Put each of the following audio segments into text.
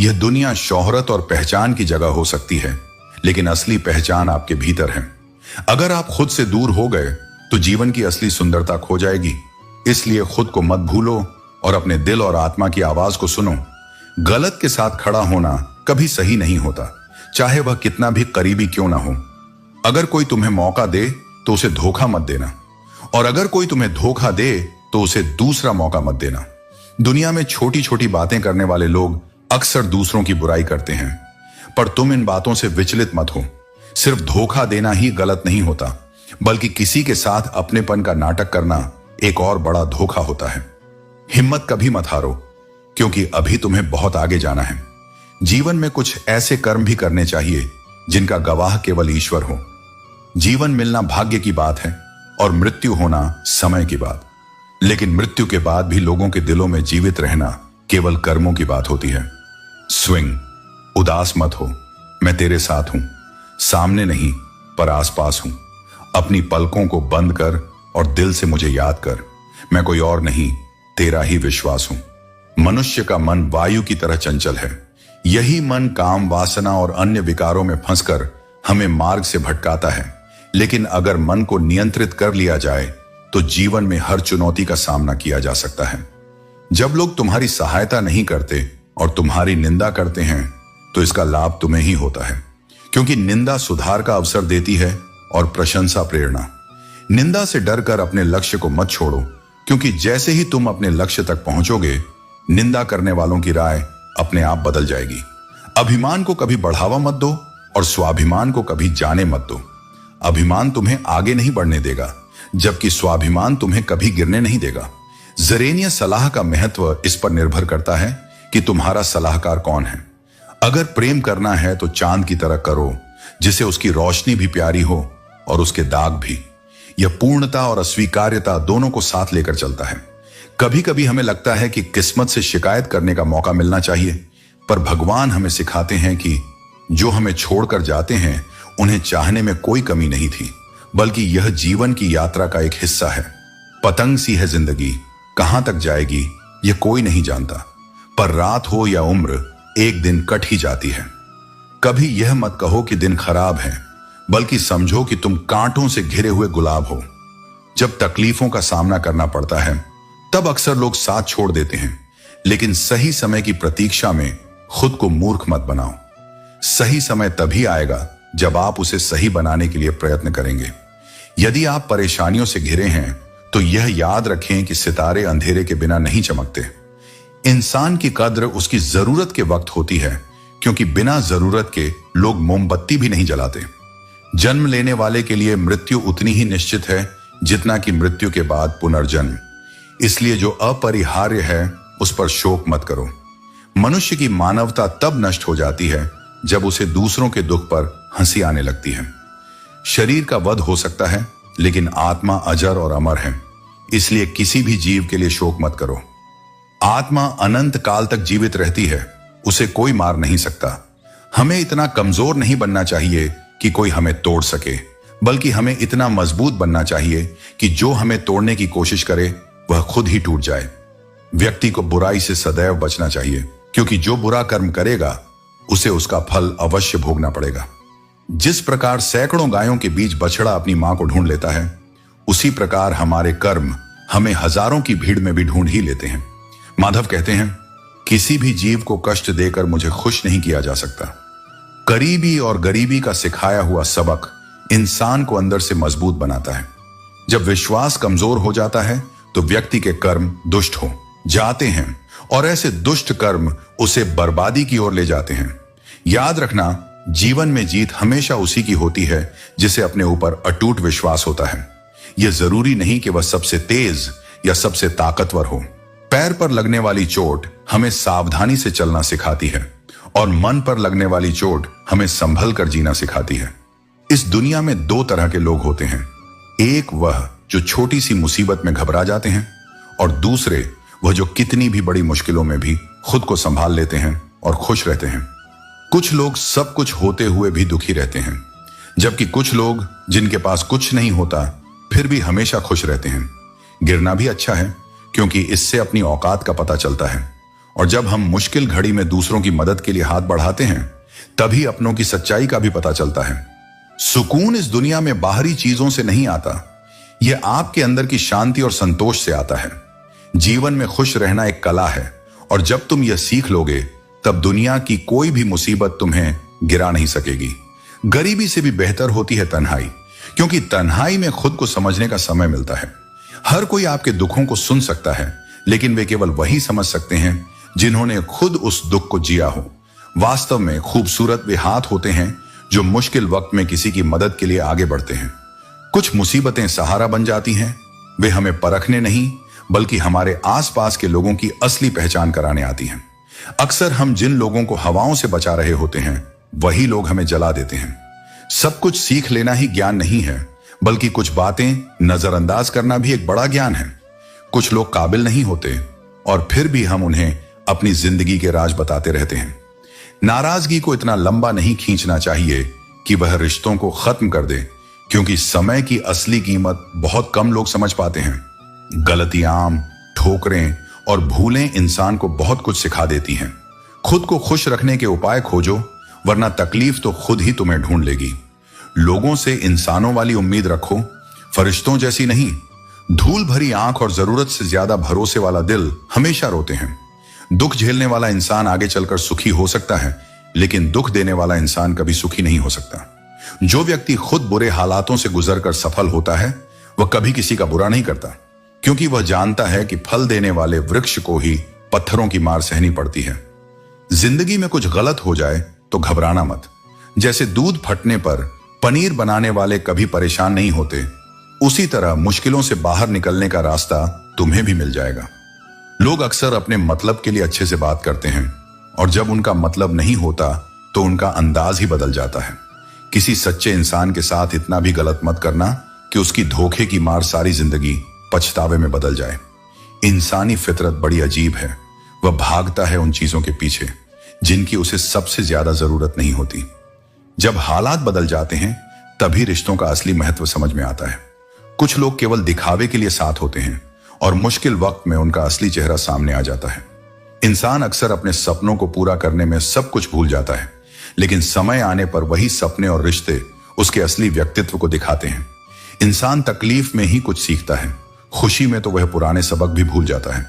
यह दुनिया शोहरत और पहचान की जगह हो सकती है, लेकिन असली पहचान आपके भीतर है। अगर आप खुद से दूर हो गए तो जीवन की असली सुंदरता खो जाएगी। इसलिए खुद को मत भूलो और अपने दिल और आत्मा की आवाज को सुनो। गलत के साथ खड़ा होना कभी सही नहीं होता, चाहे वह कितना भी करीबी क्यों ना हो। अगर कोई तुम्हें मौका दे तो उसे धोखा मत देना, और अगर कोई तुम्हें धोखा दे तो उसे दूसरा मौका मत देना। दुनिया में छोटी छोटी बातें करने वाले लोग अक्सर दूसरों की बुराई करते हैं, पर तुम इन बातों से विचलित मत हो। सिर्फ धोखा देना ही गलत नहीं होता, बल्कि किसी के साथ अपनेपन का नाटक करना एक और बड़ा धोखा होता है। हिम्मत कभी मत हारो, क्योंकि अभी तुम्हें बहुत आगे जाना है। जीवन में कुछ ऐसे कर्म भी करने चाहिए जिनका गवाह केवल ईश्वर हो। जीवन मिलना भाग्य की बात है और मृत्यु होना समय की बात, लेकिन मृत्यु के बाद भी लोगों के दिलों में जीवित रहना केवल कर्मों की बात होती है। स्विंग, उदास मत हो, मैं तेरे साथ हूं, सामने नहीं पर आसपास हूं। अपनी पलकों को बंद कर और दिल से मुझे याद कर, मैं कोई और नहीं, तेरा ही विश्वास हूं। मनुष्य का मन वायु की तरह चंचल है। यही मन काम, वासना और अन्य विकारों में फंसकर हमें मार्ग से भटकाता है। लेकिन अगर मन को नियंत्रित कर लिया जाए तो जीवन में हर चुनौती का सामना किया जा सकता है। जब लोग तुम्हारी सहायता नहीं करते और तुम्हारी निंदा करते हैं तो इसका लाभ तुम्हें ही होता है, क्योंकि निंदा सुधार का अवसर देती है और प्रशंसा प्रेरणा। निंदा से डरकर अपने लक्ष्य को मत छोड़ो, क्योंकि जैसे ही तुम अपने लक्ष्य तक पहुंचोगे, निंदा करने वालों की राय अपने आप बदल जाएगी। अभिमान को कभी बढ़ावा मत दो और स्वाभिमान को कभी जाने मत दो। अभिमान तुम्हें आगे नहीं बढ़ने देगा, जबकि स्वाभिमान तुम्हें कभी गिरने नहीं देगा। जरेनिया सलाह का महत्व इस पर निर्भर करता है कि तुम्हारा सलाहकार कौन है। अगर प्रेम करना है तो चांद की तरह करो, जिसे उसकी रोशनी भी प्यारी हो और उसके दाग भी। यह पूर्णता और अस्वीकार्यता दोनों को साथ लेकर चलता है। कभी कभी हमें लगता है कि किस्मत से शिकायत करने का मौका मिलना चाहिए, पर भगवान हमें सिखाते हैं कि जो हमें छोड़कर जाते हैं उन्हें चाहने में कोई कमी नहीं थी, बल्कि यह जीवन की यात्रा का एक हिस्सा है। पतंग सी है जिंदगी, कहां तक जाएगी यह कोई नहीं जानता, पर रात हो या उम्र एक दिन कट ही जाती है। कभी यह मत कहो कि दिन खराब है, बल्कि समझो कि तुम कांटों से घिरे हुए गुलाब हो। जब तकलीफों का सामना करना पड़ता है तब अक्सर लोग साथ छोड़ देते हैं, लेकिन सही समय की प्रतीक्षा में खुद को मूर्ख मत बनाओ। सही समय तभी आएगा जब आप उसे सही बनाने के लिए प्रयत्न करेंगे। यदि आप परेशानियों से घिरे हैं तो यह याद रखें कि सितारे अंधेरे के बिना नहीं चमकते। इंसान की कद्र उसकी जरूरत के वक्त होती है, क्योंकि बिना जरूरत के लोग मोमबत्ती भी नहीं जलाते। जन्म लेने वाले के लिए मृत्यु उतनी ही निश्चित है जितना कि मृत्यु के बाद पुनर्जन्म। इसलिए जो अपरिहार्य है उस पर शोक मत करो। मनुष्य की मानवता तब नष्ट हो जाती है जब उसे दूसरों के दुख पर हंसी आने लगती है। शरीर का वध हो सकता है, लेकिन आत्मा अजर और अमर है। इसलिए किसी भी जीव के लिए शोक मत करो। आत्मा अनंत काल तक जीवित रहती है, उसे कोई मार नहीं सकता। हमें इतना कमजोर नहीं बनना चाहिए कि कोई हमें तोड़ सके, बल्कि हमें इतना मजबूत बनना चाहिए कि जो हमें तोड़ने की कोशिश करे वह खुद ही टूट जाए। व्यक्ति को बुराई से सदैव बचना चाहिए, क्योंकि जो बुरा कर्म करेगा उसे उसका फल अवश्य भोगना पड़ेगा। जिस प्रकार सैकड़ों गायों के बीच बछड़ा अपनी मां को ढूंढ लेता है, उसी प्रकार हमारे कर्म हमें हजारों की भीड़ में भी ढूंढ ही लेते हैं। माधव कहते हैं, किसी भी जीव को कष्ट देकर मुझे खुश नहीं किया जा सकता। करीबी और गरीबी का सिखाया हुआ सबक इंसान को अंदर से मजबूत बनाता है। जब विश्वास कमजोर हो जाता है तो व्यक्ति के कर्म दुष्ट हो जाते हैं और ऐसे दुष्ट कर्म उसे बर्बादी की ओर ले जाते हैं। याद रखना, जीवन में जीत हमेशा उसी की होती है जिसे अपने ऊपर अटूट विश्वास होता है। यह जरूरी नहीं कि वह सबसे तेज या सबसे ताकतवर हो। पैर पर लगने वाली चोट हमें सावधानी से चलना सिखाती है और मन पर लगने वाली चोट हमें संभल कर जीना सिखाती है। इस दुनिया में दो तरह के लोग होते हैं, एक वह जो छोटी सी मुसीबत में घबरा जाते हैं, और दूसरे वह जो कितनी भी बड़ी मुश्किलों में भी खुद को संभाल लेते हैं और खुश रहते हैं। कुछ लोग सब कुछ होते हुए भी दुखी रहते हैं, जबकि कुछ लोग जिनके पास कुछ नहीं होता फिर भी हमेशा खुश रहते हैं। गिरना भी अच्छा है, क्योंकि इससे अपनी औकात का पता चलता है और जब हम मुश्किल घड़ी में दूसरों की मदद के लिए हाथ बढ़ाते हैं, तभी अपनों की सच्चाई का भी पता चलता है। सुकून इस दुनिया में बाहरी चीजों से नहीं आता, यह आपके अंदर की शांति और संतोष से आता है। जीवन में खुश रहना एक कला है, और जब तुम यह सीख लोगे, तब दुनिया की कोई भी मुसीबत तुम्हें गिरा नहीं सकेगी। गरीबी से भी बेहतर होती है तन्हाई, क्योंकि तन्हाई में खुद को समझने का समय मिलता है। हर कोई आपके दुखों को सुन सकता है, लेकिन वे केवल वही समझ सकते हैं जिन्होंने खुद उस दुख को जिया हो। वास्तव में खूबसूरत वे हाथ होते हैं जो मुश्किल वक्त में किसी की मदद के लिए आगे बढ़ते हैं। कुछ मुसीबतें सहारा बन जाती हैं, वे हमें परखने नहीं बल्कि हमारे आसपास के लोगों की असली पहचान कराने आती हैं। अक्सर हम जिन लोगों को हवाओं से बचा रहे होते हैं, वही लोग हमें जला देते हैं। सब कुछ सीख लेना ही ज्ञान नहीं है, बल्कि कुछ बातें नजरअंदाज करना भी एक बड़ा ज्ञान है। कुछ लोग काबिल नहीं होते और फिर भी हम उन्हें अपनी जिंदगी के राज बताते रहते हैं। नाराजगी को इतना लंबा नहीं खींचना चाहिए कि वह रिश्तों को खत्म कर दे, क्योंकि समय की असली कीमत बहुत कम लोग समझ पाते हैं। गलतियां, ठोकरें और भूलें इंसान को बहुत कुछ सिखा देती हैं। खुद को खुश रखने के उपाय खोजो, वरना तकलीफ तो खुद ही तुम्हें ढूंढ लेगी। लोगों से इंसानों वाली उम्मीद रखो, फरिश्तों जैसी नहीं। धूल भरी आंख और जरूरत से ज्यादा भरोसे वाला दिल हमेशा रोते हैं। दुख झेलने वाला इंसान आगे चलकर सुखी हो सकता है, लेकिन दुख देने वाला इंसान कभी सुखी नहीं हो सकता। जो व्यक्ति खुद बुरे हालातों से गुजरकर सफल होता है, वह कभी किसी का बुरा नहीं करता, क्योंकि वह जानता है कि फल देने वाले वृक्ष को ही पत्थरों की मार सहनी पड़ती है। जिंदगी में कुछ गलत हो जाए तो घबराना मत। जैसे दूध फटने पर पनीर बनाने वाले कभी परेशान नहीं होते, उसी तरह मुश्किलों से बाहर निकलने का रास्ता तुम्हें भी मिल जाएगा। लोग अक्सर अपने मतलब के लिए अच्छे से बात करते हैं, और जब उनका मतलब नहीं होता तो उनका अंदाज ही बदल जाता है। किसी सच्चे इंसान के साथ इतना भी गलत मत करना कि उसकी धोखे की मार सारी जिंदगी पछतावे में बदल जाए। इंसानी फितरत बड़ी अजीब है, वह भागता है उन चीजों के पीछे जिनकी उसे सबसे ज्यादा जरूरत नहीं होती। जब हालात बदल जाते हैं, तभी रिश्तों का असली महत्व समझ में आता है। कुछ लोग केवल दिखावे के लिए साथ होते हैं, और मुश्किल वक्त में उनका असली चेहरा सामने आ जाता है। इंसान अक्सर अपने सपनों को पूरा करने में सब कुछ भूल जाता है, लेकिन समय आने पर वही सपने और रिश्ते उसके असली व्यक्तित्व को दिखाते हैं। इंसान तकलीफ में ही कुछ सीखता है, खुशी में तो वह पुराने सबक भी भूल जाता है।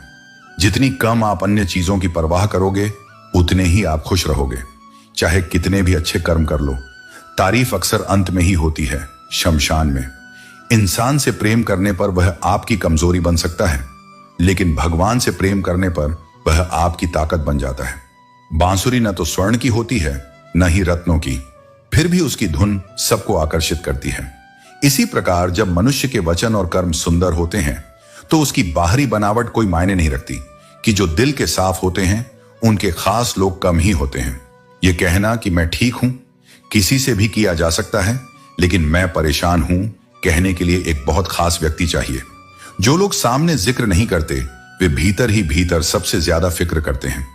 जितनी कम आप अन्य चीजों की परवाह करोगे, उतने ही आप खुश रहोगे। चाहे कितने भी अच्छे कर्म कर लो, तारीफ अक्सर अंत में ही होती है, शमशान में। इंसान से प्रेम करने पर वह आपकी कमजोरी बन सकता है, लेकिन भगवान से प्रेम करने पर वह आपकी ताकत बन जाता है। बांसुरी न तो स्वर्ण की होती है, न ही रत्नों की, फिर भी उसकी धुन सबको आकर्षित करती है। इसी प्रकार जब मनुष्य के वचन और कर्म सुंदर होते हैं, तो उसकी बाहरी बनावट कोई मायने नहीं रखती। कि जो दिल के साफ होते हैं, उनके खास लोग कम ही होते हैं। यह कहना कि मैं ठीक हूं किसी से भी किया जा सकता है, लेकिन मैं परेशान हूं कहने के लिए एक बहुत खास व्यक्ति चाहिए। जो लोग सामने जिक्र नहीं करते, वे भीतर ही भीतर सबसे ज्यादा फिक्र करते हैं।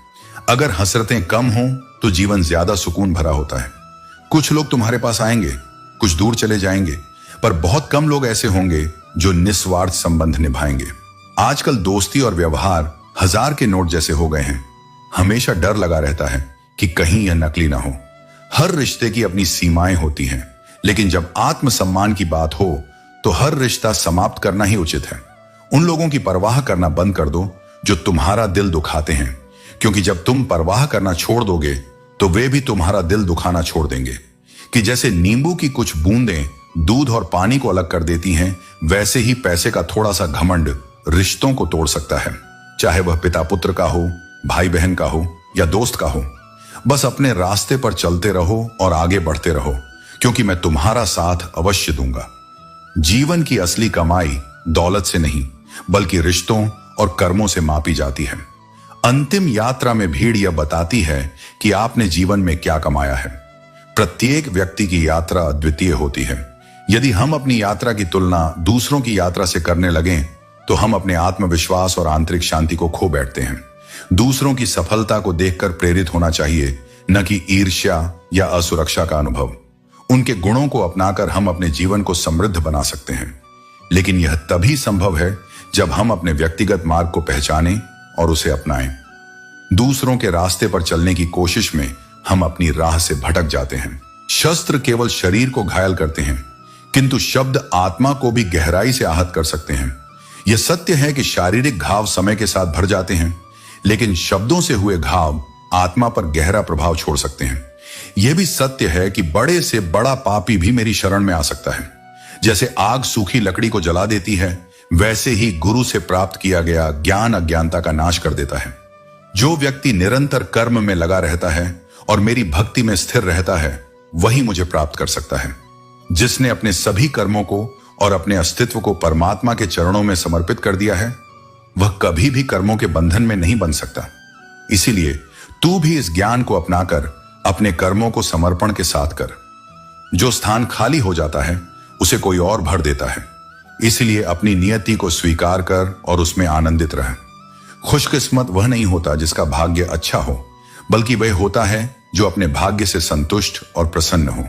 अगर हसरतें कम हों तो जीवन ज्यादा सुकून भरा होता है। कुछ लोग तुम्हारे पास आएंगे, कुछ दूर चले जाएंगे, पर बहुत कम लोग ऐसे होंगे जो निस्वार्थ संबंध निभाएंगे। आजकल दोस्ती और व्यवहार 1000 के नोट जैसे हो गए हैं। हमेशा डर लगा रहता है कि कहीं यह नकली ना हो। हर रिश्ते की अपनी सीमाएं होती हैं, लेकिन जब आत्मसम्मान की बात हो तो हर रिश्ता समाप्त करना ही उचित है। उन लोगों की परवाह करना बंद कर दो जो तुम्हारा दिल दुखाते हैं, क्योंकि जब तुम परवाह करना छोड़ दोगे तो वे भी तुम्हारा दिल दुखाना छोड़ देंगे। कि जैसे नींबू की कुछ बूंदें दूध और पानी को अलग कर देती हैं, वैसे ही पैसे का थोड़ा सा घमंड रिश्तों को तोड़ सकता है। चाहे वह पिता पुत्र का हो, भाई बहन का हो या दोस्त का हो। बस अपने रास्ते पर चलते रहो और आगे बढ़ते रहो, क्योंकि मैं तुम्हारा साथ अवश्य दूंगा। जीवन की असली कमाई दौलत से नहीं, बल्कि रिश्तों और कर्मों से मापी जाती है। अंतिम यात्रा में भीड़ यह बताती है कि आपने जीवन में क्या कमाया है। प्रत्येक व्यक्ति की यात्रा अद्वितीय होती है। यदि हम अपनी यात्रा की तुलना दूसरों की यात्रा से करने लगें, तो हम अपने आत्मविश्वास और आंतरिक शांति को खो बैठते हैं। दूसरों की सफलता को देखकर प्रेरित होना चाहिए, न कि ईर्ष्या या असुरक्षा का अनुभव। उनके गुणों को अपनाकर हम अपने जीवन को समृद्ध बना सकते हैं, लेकिन यह तभी संभव है जब हम अपने व्यक्तिगत मार्ग को पहचानें और उसे अपनाएं। दूसरों के रास्ते पर चलने की कोशिश में हम अपनी राह से भटक जाते हैं। शस्त्र केवल शरीर को घायल करते हैं, किंतु शब्द आत्मा को भी गहराई से आहत कर सकते हैं। यह सत्य है कि शारीरिक घाव समय के साथ भर जाते हैं, लेकिन शब्दों से हुए घाव आत्मा पर गहरा प्रभाव छोड़ सकते हैं। यह भी सत्य है कि बड़े से बड़ा पापी भी मेरी शरण में आ सकता है। जैसे आग सूखी लकड़ी को जला देती है, वैसे ही गुरु से प्राप्त किया गया ज्ञान अज्ञानता का नाश कर देता है। जो व्यक्ति निरंतर कर्म में लगा रहता है और मेरी भक्ति में स्थिर रहता है, वही मुझे प्राप्त कर सकता है। जिसने अपने सभी कर्मों को और अपने अस्तित्व को परमात्मा के चरणों में समर्पित कर दिया है, वह कभी भी कर्मों के बंधन में नहीं बन सकता। इसीलिए तू भी इस ज्ञान को अपनाकर अपने कर्मों को समर्पण के साथ कर। जो स्थान खाली हो जाता है उसे कोई और भर देता है। इसलिए अपनी नियति को स्वीकार कर और उसमें आनंदित रह। खुशकिस्मत वह नहीं होता जिसका भाग्य अच्छा हो, बल्कि वह होता है जो अपने भाग्य से संतुष्ट और प्रसन्न हो।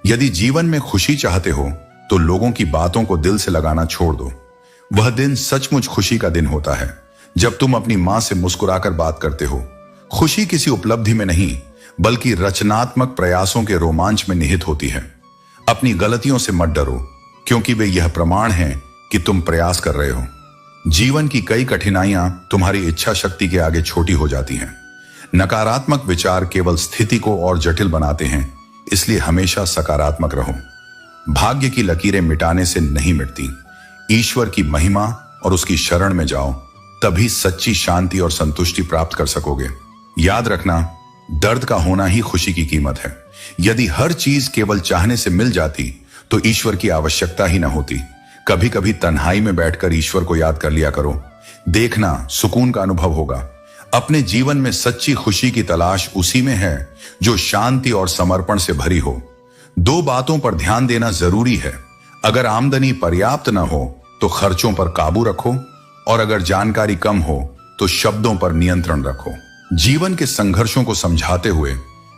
यदि जीवन में खुशी चाहते हो तो लोगों की बातों को दिल से लगाना छोड़ दो। वह दिन सचमुच खुशी का दिन होता है जब तुम अपनी मां से मुस्कुराकर बात करते हो। खुशी किसी उपलब्धि में नहीं, बल्कि रचनात्मक प्रयासों के रोमांच में निहित होती है। अपनी गलतियों से मत डरो, क्योंकि वे यह प्रमाण हैं कि तुम प्रयास कर रहे हो। जीवन की कई कठिनाइयां तुम्हारी इच्छा शक्ति के आगे छोटी हो जाती हैं। नकारात्मक विचार केवल स्थिति को और जटिल बनाते हैं, इसलिए हमेशा सकारात्मक रहो। भाग्य की लकीरें मिटाने से नहीं मिटती। ईश्वर की महिमा और उसकी शरण में जाओ, तभी सच्ची शांति और संतुष्टि प्राप्त कर सकोगे। याद रखना, दर्द का होना ही खुशी की कीमत है। यदि हर चीज केवल चाहने से मिल जाती तो ईश्वर की आवश्यकता ही न होती। कभी कभी तन्हाई में बैठकर ईश्वर को याद कर लिया करो, देखना सुकून का अनुभव होगा। अपने जीवन में सच्ची खुशी की तलाश उसी में है जो शांति और समर्पण से भरी हो। दो बातों पर ध्यान देना जरूरी है। अगर आमदनी पर्याप्त न हो तो खर्चों पर काबू रखो, और अगर जानकारी कम हो तो शब्दों पर नियंत्रण रखो। जीवन के संघर्षों को समझाते हुए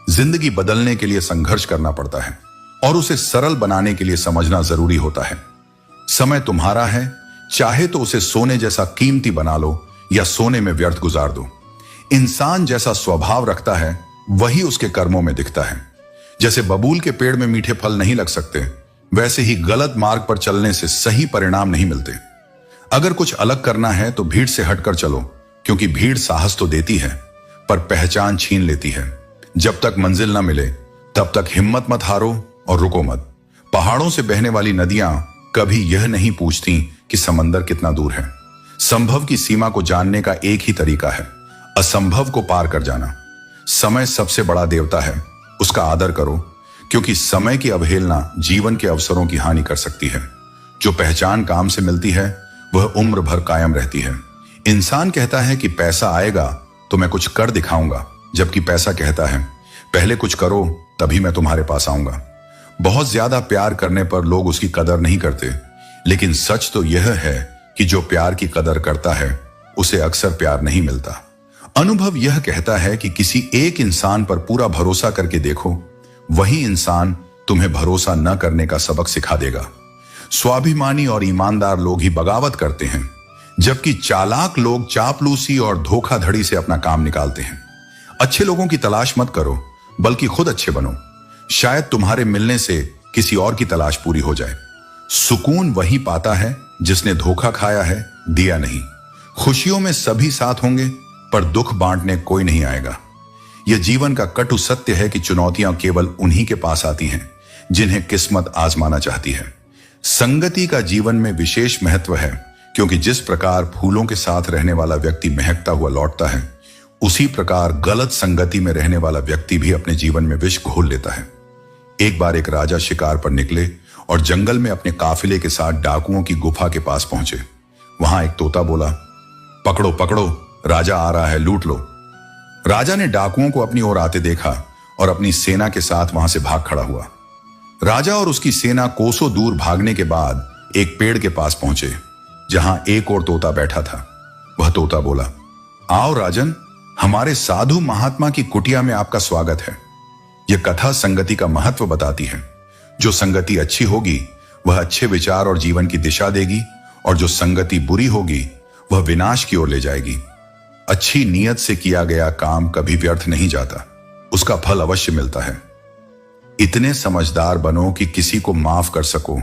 जिंदगी बदलने के लिए संघर्ष करना पड़ता है, और उसे सरल बनाने के लिए समझना जरूरी होता है। समय तुम्हारा है, चाहे तो उसे सोने जैसा कीमती बना लो या सोने में व्यर्थ गुजार दो। इंसान जैसा स्वभाव रखता है वही उसके कर्मों में दिखता है। जैसे बबूल के पेड़ में मीठे फल नहीं लग सकते, वैसे ही गलत मार्ग पर चलने से सही परिणाम नहीं मिलते। अगर कुछ अलग करना है तो भीड़ से हटकर चलो, क्योंकि भीड़ साहस तो देती है पर पहचान छीन लेती है। जब तक मंजिल न मिले तब तक हिम्मत मत हारो और रुको मत। पहाड़ों से बहने वाली नदियां कभी यह नहीं पूछती कि समंदर कितना दूर है। संभव की सीमा को जानने का एक ही तरीका है, असंभव को पार कर जाना। समय सबसे बड़ा देवता है, उसका आदर करो, क्योंकि समय की अवहेलना जीवन के अवसरों की हानि कर सकती है। जो पहचान काम से मिलती है वह उम्र भर कायम रहती है। इंसान कहता है कि पैसा आएगा तो मैं कुछ कर दिखाऊंगा, जबकि पैसा कहता है पहले कुछ करो तभी मैं तुम्हारे पास आऊंगा। बहुत ज्यादा प्यार करने पर लोग उसकी कदर नहीं करते, लेकिन सच तो यह है कि जो प्यार की कदर करता है उसे अक्सर प्यार नहीं मिलता। अनुभव यह कहता है कि किसी एक इंसान पर पूरा भरोसा करके देखो, वही इंसान तुम्हें भरोसा न करने का सबक सिखा देगा। स्वाभिमानी और ईमानदार लोग ही बगावत करते हैं, जबकि चालाक लोग चापलूसी और धोखाधड़ी से अपना काम निकालते हैं। अच्छे लोगों की तलाश मत करो, बल्कि खुद अच्छे बनो। शायद तुम्हारे मिलने से किसी और की तलाश पूरी हो जाए। सुकून वही पाता है जिसने धोखा खाया है, दिया नहीं। खुशियों में सभी साथ होंगे, पर दुख बांटने कोई नहीं आएगा। यह जीवन का कटु सत्य है कि चुनौतियां केवल उन्हीं के पास आती हैं जिन्हें किस्मत आजमाना चाहती है। संगति का जीवन में विशेष महत्व है, क्योंकि जिस प्रकार फूलों के साथ रहने वाला व्यक्ति महकता हुआ लौटता है, उसी प्रकार गलत संगति में रहने वाला व्यक्ति भी अपने जीवन में विष घोल लेता है। एक बार एक राजा शिकार पर निकले और जंगल में अपने काफिले के साथ डाकुओं की गुफा के पास पहुंचे। वहां एक तोता बोला, पकड़ो पकड़ो, राजा आ रहा है, लूट लो। राजा ने डाकुओं को अपनी ओर आते देखा और अपनी सेना के साथ वहां से भाग खड़ा हुआ। राजा और उसकी सेना कोसों दूर भागने के बाद एक पेड़ के पास पहुंचे, जहां एक और तोता बैठा था। वह तोता बोला, आओ राजन, हमारे साधु महात्मा की कुटिया में आपका स्वागत है। यह कथा संगति का महत्व बताती है। जो संगति अच्छी होगी वह अच्छे विचार और जीवन की दिशा देगी, और जो संगति बुरी होगी वह विनाश की ओर ले जाएगी। अच्छी नीयत से किया गया काम कभी व्यर्थ नहीं जाता, उसका फल अवश्य मिलता है। इतने समझदार बनो कि किसी को माफ कर सको,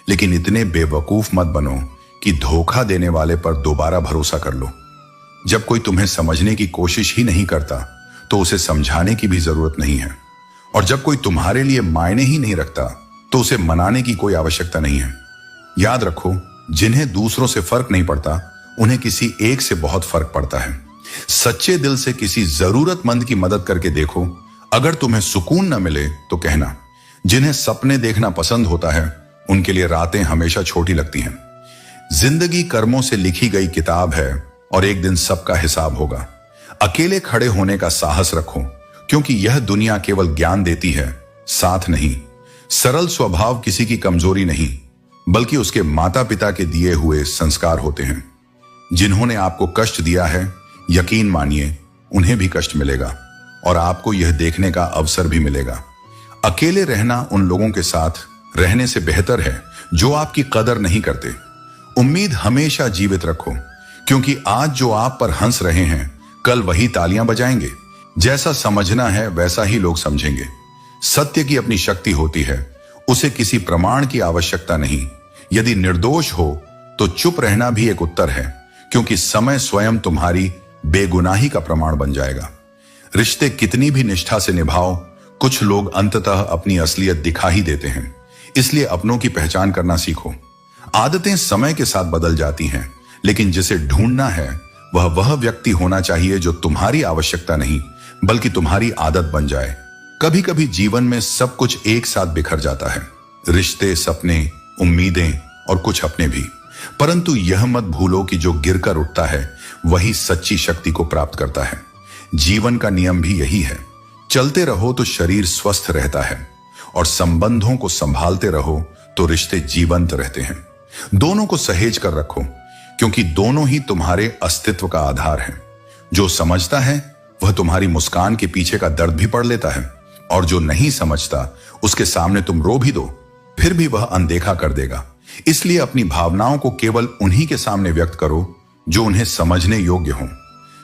लेकिन इतने बेवकूफ मत बनो कि धोखा देने वाले पर दोबारा भरोसा कर लो। जब कोई तुम्हें समझने की कोशिश ही नहीं करता तो उसे समझाने की भी जरूरत नहीं है, और जब कोई तुम्हारे लिए मायने ही नहीं रखता तो उसे मनाने की कोई आवश्यकता नहीं है। याद रखो, जिन्हें दूसरों से फर्क नहीं पड़ता उन्हें किसी एक से बहुत फर्क पड़ता है। सच्चे दिल से किसी जरूरतमंद की मदद करके देखो, अगर तुम्हें सुकून न मिले तो कहना। जिन्हें सपने देखना पसंद होता है उनके लिए रातें हमेशा छोटी लगती हैं। जिंदगी कर्मों से लिखी गई किताब है और एक दिन सबका हिसाब होगा। अकेले खड़े होने का साहस रखो, क्योंकि यह दुनिया केवल ज्ञान देती है, साथ नहीं। सरल स्वभाव किसी की कमजोरी नहीं, बल्कि उसके माता पिता के दिए हुए संस्कार होते हैं। जिन्होंने आपको कष्ट दिया है, यकीन मानिए उन्हें भी कष्ट मिलेगा और आपको यह देखने का अवसर भी मिलेगा। अकेले रहना उन लोगों के साथ रहने से बेहतर है जो आपकी कदर नहीं करते। उम्मीद हमेशा जीवित रखो, क्योंकि आज जो आप पर हंस रहे हैं कल वही तालियां बजाएंगे। जैसा समझना है वैसा ही लोग समझेंगे। सत्य की अपनी शक्ति होती है, उसे किसी प्रमाण की आवश्यकता नहीं। यदि निर्दोष हो तो चुप रहना भी एक उत्तर है, क्योंकि समय स्वयं तुम्हारी बेगुनाही का प्रमाण बन जाएगा। रिश्ते कितनी भी निष्ठा से निभाओ, कुछ लोग अंततः अपनी असलियत दिखा ही देते हैं। इसलिए अपनों की पहचान करना सीखो। आदतें समय के साथ बदल जाती हैं, लेकिन जिसे ढूंढना है वह व्यक्ति होना चाहिए जो तुम्हारी आवश्यकता नहीं बल्कि तुम्हारी आदत बन जाए। कभी कभी जीवन में सब कुछ एक साथ बिखर जाता है, रिश्ते, सपने, उम्मीदें और कुछ अपने भी। परंतु यह मत भूलो कि जो गिरकर उठता है वही सच्ची शक्ति को प्राप्त करता है। जीवन का नियम भी यही है, चलते रहो तो शरीर स्वस्थ रहता है और संबंधों को संभालते रहो तो रिश्ते जीवंत रहते हैं। दोनों को सहेज कर रखो, क्योंकि दोनों ही तुम्हारे अस्तित्व का आधार हैं। जो समझता है वह तुम्हारी मुस्कान के पीछे का दर्द भी पढ़ लेता है, और जो नहीं समझता उसके सामने तुम रो भी दो फिर भी वह अनदेखा कर देगा। इसलिए अपनी भावनाओं को केवल उन्हीं के सामने व्यक्त करो जो उन्हें समझने योग्य हो।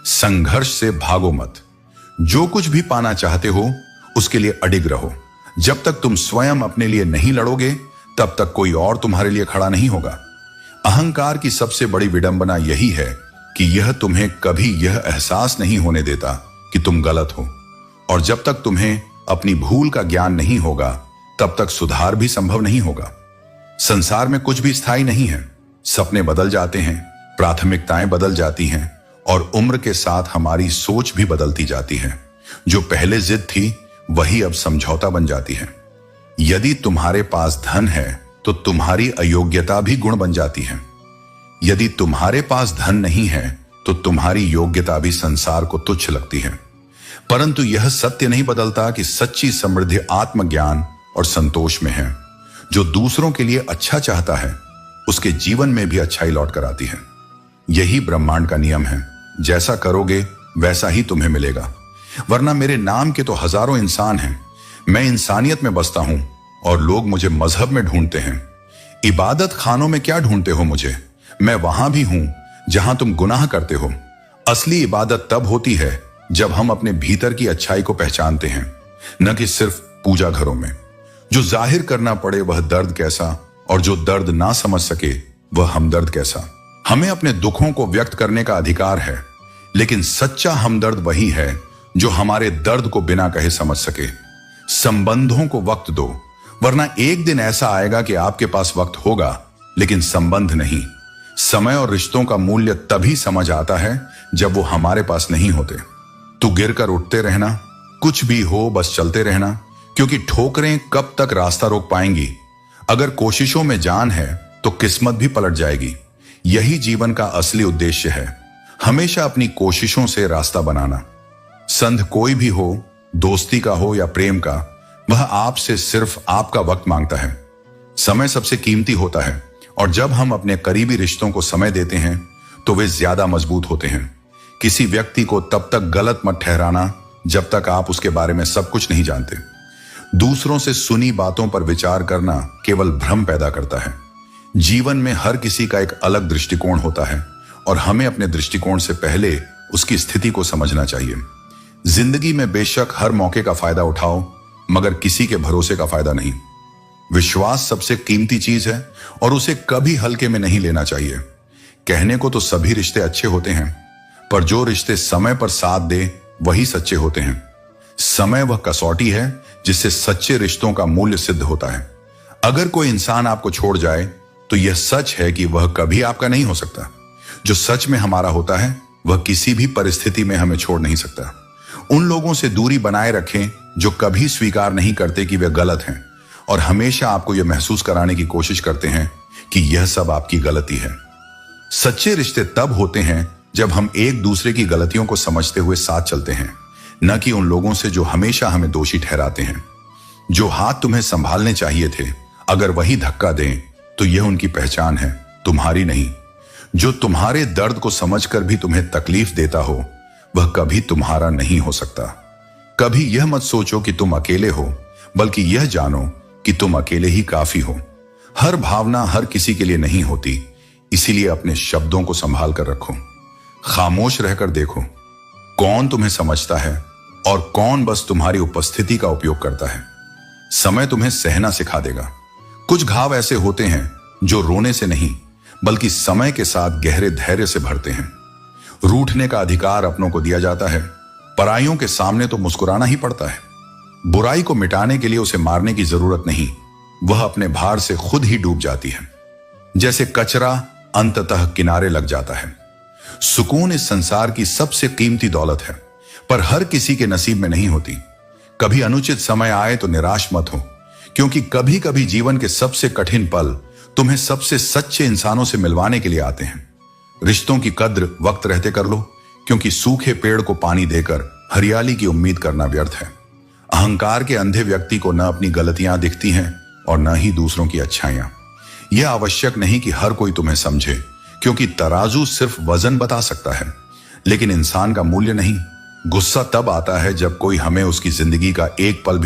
संघर्ष से भागो मत। जो कुछ भी पाना चाहते हो उसके लिए अडिग रहो। जब तक तुम स्वयं अपने लिए नहीं लड़ोगे तब तक कोई और तुम्हारे लिए खड़ा नहीं होगा। अहंकार की सबसे बड़ी विडंबना यही है कि यह तुम्हें कभी यह एहसास नहीं होने देता कि तुम गलत हो, और जब तक तुम्हें अपनी भूल का ज्ञान नहीं होगा तब तक सुधार भी संभव नहीं होगा। संसार में कुछ भी स्थायी नहीं है। सपने बदल जाते हैं, प्राथमिकताएं बदल जाती हैं और उम्र के साथ हमारी सोच भी बदलती जाती है। जो पहले जिद थी वही अब समझौता बन जाती है। यदि तुम्हारे पास धन है तो तुम्हारी अयोग्यता भी गुण बन जाती है। यदि तुम्हारे पास धन नहीं है तो तुम्हारी योग्यता भी संसार को तुच्छ लगती है। परंतु यह सत्य नहीं बदलता कि सच्ची समृद्धि आत्मज्ञान और संतोष में है। जो दूसरों के लिए अच्छा चाहता है उसके जीवन में भी अच्छाई लौट कर आती है। यही ब्रह्मांड का नियम है, जैसा करोगे वैसा ही तुम्हें मिलेगा। वरना मेरे नाम के तो हजारों इंसान हैं। मैं इंसानियत में बसता हूं और लोग मुझे मजहब में ढूंढते हैं। इबादत खानों में क्या ढूंढते हो मुझे? मैं वहां भी हूं जहां तुम गुनाह करते हो। असली इबादत तब होती है जब हम अपने भीतर की अच्छाई को पहचानते हैं, न कि सिर्फ पूजा घरों में। जो जाहिर करना पड़े वह दर्द कैसा, और जो दर्द ना समझ सके वह हमदर्द कैसा। हमें अपने दुखों को व्यक्त करने का अधिकार है, लेकिन सच्चा हमदर्द वही है जो हमारे दर्द को बिना कहे समझ सके। संबंधों को वक्त दो, वरना एक दिन ऐसा आएगा कि आपके पास वक्त होगा लेकिन संबंध नहीं। समय और रिश्तों का मूल्य तभी समझ आता है जब वो हमारे पास नहीं होते। तो गिरकर उठते रहना, कुछ भी हो बस चलते रहना, क्योंकि ठोकरें कब तक रास्ता रोक पाएंगी। अगर कोशिशों में जान है तो किस्मत भी पलट जाएगी। यही जीवन का असली उद्देश्य है, हमेशा अपनी कोशिशों से रास्ता बनाना। संध कोई भी हो, दोस्ती का हो या प्रेम का, वह आपसे सिर्फ आपका वक्त मांगता है। समय सबसे कीमती होता है, और जब हम अपने करीबी रिश्तों को समय देते हैं तो वे ज्यादा मजबूत होते हैं। किसी व्यक्ति को तब तक गलत मत ठहराना जब तक आप उसके बारे में सब कुछ नहीं जानते। दूसरों से सुनी बातों पर विचार करना केवल भ्रम पैदा करता है। जीवन में हर किसी का एक अलग दृष्टिकोण होता है, और हमें अपने दृष्टिकोण से पहले उसकी स्थिति को समझना चाहिए। जिंदगी में बेशक हर मौके का फायदा उठाओ, मगर किसी के भरोसे का फायदा नहीं। विश्वास सबसे कीमती चीज है और उसे कभी हल्के में नहीं लेना चाहिए। कहने को तो सभी रिश्ते अच्छे होते हैं, पर जो रिश्ते समय पर साथ दे वही सच्चे होते हैं। समय वह कसौटी है जिससे सच्चे रिश्तों का मूल्य सिद्ध होता है। अगर कोई इंसान आपको छोड़ जाए तो यह सच है कि वह कभी आपका नहीं हो सकता। जो सच में हमारा होता है वह किसी भी परिस्थिति में हमें छोड़ नहीं सकता। उन लोगों से दूरी बनाए रखें जो कभी स्वीकार नहीं करते कि वे गलत हैं और हमेशा आपको यह महसूस कराने की कोशिश करते हैं कि यह सब आपकी गलती है। सच्चे रिश्ते तब होते हैं जब हम एक दूसरे की गलतियों को समझते हुए साथ चलते हैं, न कि उन लोगों से जो हमेशा हमें दोषी ठहराते हैं। जो हाथ तुम्हें संभालने चाहिए थे, अगर वही धक्का दें तो यह उनकी पहचान है, तुम्हारी नहीं। जो तुम्हारे दर्द को समझकर भी तुम्हें तकलीफ देता हो, वह कभी तुम्हारा नहीं हो सकता। कभी यह मत सोचो कि तुम अकेले हो, बल्कि यह जानो कि तुम अकेले ही काफी हो। हर भावना हर किसी के लिए नहीं होती, इसीलिए अपने शब्दों को संभाल कर रखो। खामोश रहकर देखो कौन तुम्हें समझता है और कौन बस तुम्हारी उपस्थिति का उपयोग करता है। समय तुम्हें सहना सिखा देगा। कुछ घाव ऐसे होते हैं जो रोने से नहीं, बल्कि समय के साथ गहरे धैर्य से भरते हैं। रूठने का अधिकार अपनों को दिया जाता है, पराइयों के सामने तो मुस्कुराना ही पड़ता है। बुराई को मिटाने के लिए उसे मारने की जरूरत नहीं, वह अपने भार से खुद ही डूब जाती है। जैसे कचरा अंततः किनारे लग जाता है। सुकून इस संसार की सबसे कीमती दौलत है, पर हर किसी के नसीब में नहीं होती। कभी अनुचित समय आए तो निराश मत हो, क्योंकि कभी कभी जीवन के सबसे कठिन पल तुम्हें सबसे सच्चे इंसानों से मिलवाने के लिए आते हैं। रिश्तों की कद्र वक्त रहते कर लो, क्योंकि सूखे पेड़ को पानी देकर हरियाली की उम्मीद करना व्यर्थ है। अहंकार के अंधे व्यक्ति को न अपनी गलतियां दिखती हैं और न ही दूसरों की अच्छाइयां। यह आवश्यक नहीं कि हर कोई तुम्हें समझे, क्योंकि तराजू सिर्फ वजन बता सकता है, लेकिन इंसान का मूल्य नहीं। गुस्सा तब आता है जब कोई हमें उसकी जिंदगी का एक पल भी